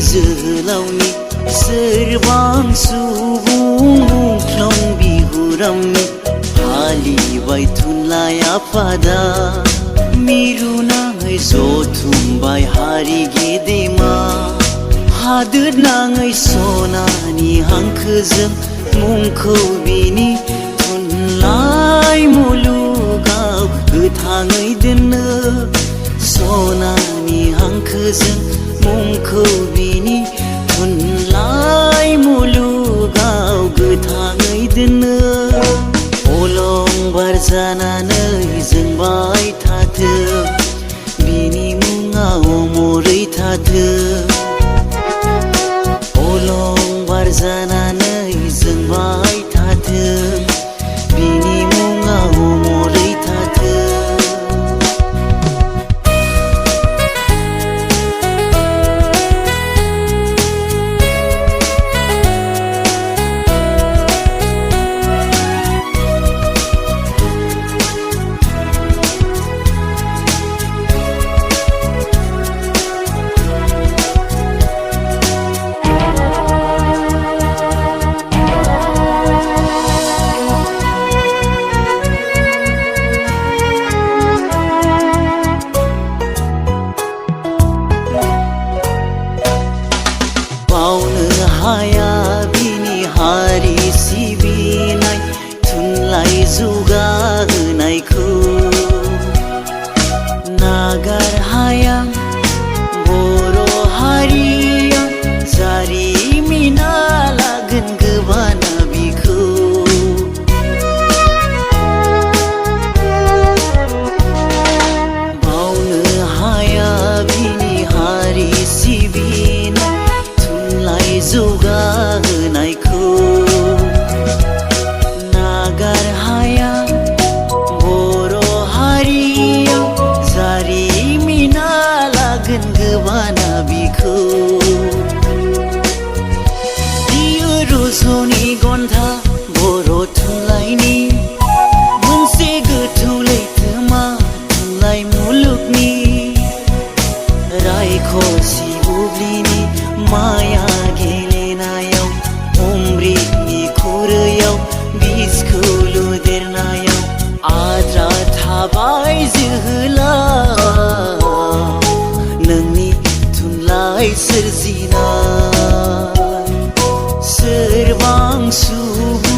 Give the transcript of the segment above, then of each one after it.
जोहोलावनि सोरबां सुबुं मुंख्लं बिहुरामनि फालिबाय थुनलाइ आफादा मिरु नाङै जथुमबाय हारि गेदेमा हादोर नाङै सनानि हांखोजों मुंखौ बिनि थुनलाइ मुलुगाव गोथाङै दोननो सनानि हांखोजों मुंखौ बिनि थुनलाइ मुलुगाव गोथाङै दोननो अलंबार जानानै जोंबाय थाथों बिनि मुङा अमरै थाथों अलंबार जानानै जोंबाय थाथों बिनि मुङा अमरै थाथों हाया बिनि हारि सिबिनाय थुनलाइ जौगाहोनायखौ नागार हाया बर' हारिया जारिमिना लागोन गोबाना बिखौ बावनो हाया बिनि हारि सिबिनाय जौगाहोनायखौ नागार हाया बर' हारिया जारिमिना लागोन गोबाना बिखौ बियो रजनी गन्था बर' थुनलाइनि मोनसे गोथौ लैथोमा थुनलाइ मुलुगनि रायखसि बुब्लिनि माया गेलेनायाव अमृतनि खुरैयाव बिसखौ लुदेरनायाव आद्रा थाबाय जोहोलाव नोंनि थुनलाइ सोरजिनाय सोरबां सुबुं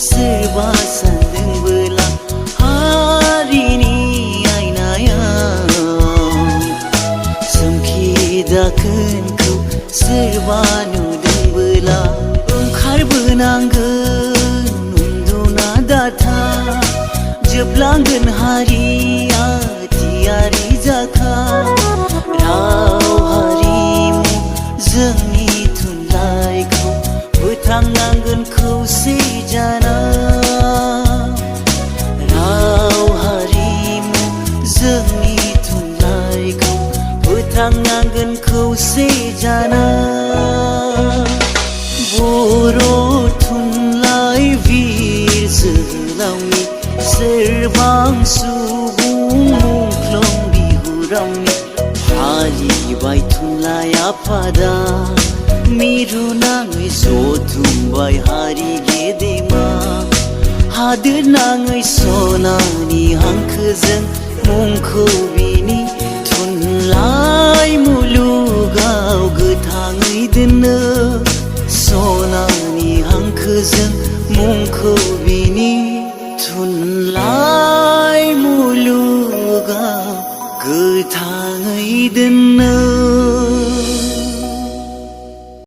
सोरबा सानदोंबोला हारिनि आयनायाव सोमखि दाखोनखौ सोरबा नुदोंबोला ओंखारबोनांगोन उन्दुना दाथा जोबलांगोन हारिया थियारि जाखा राव हारिमु जोंनि थुनलाइखौ फोथांनांगोन खौसे जाना राव हारिमु जोंनि थुनलाइखौ फोथांनांगोन खौसे जाना बर' थुनलाइ बिर जोहोलावनि सोरबां सुबुं मुंख्लं बिहुरामनि फालिबाय थुनलाइ आफादा मिरु नाङै जथुमबाय हारि गेदेमा हादोर नाङै सनानि हांखोजों मुंखौ बिनि थुनलाइ मुलुगाव गोथाङै दोननो सनानि हांखोजों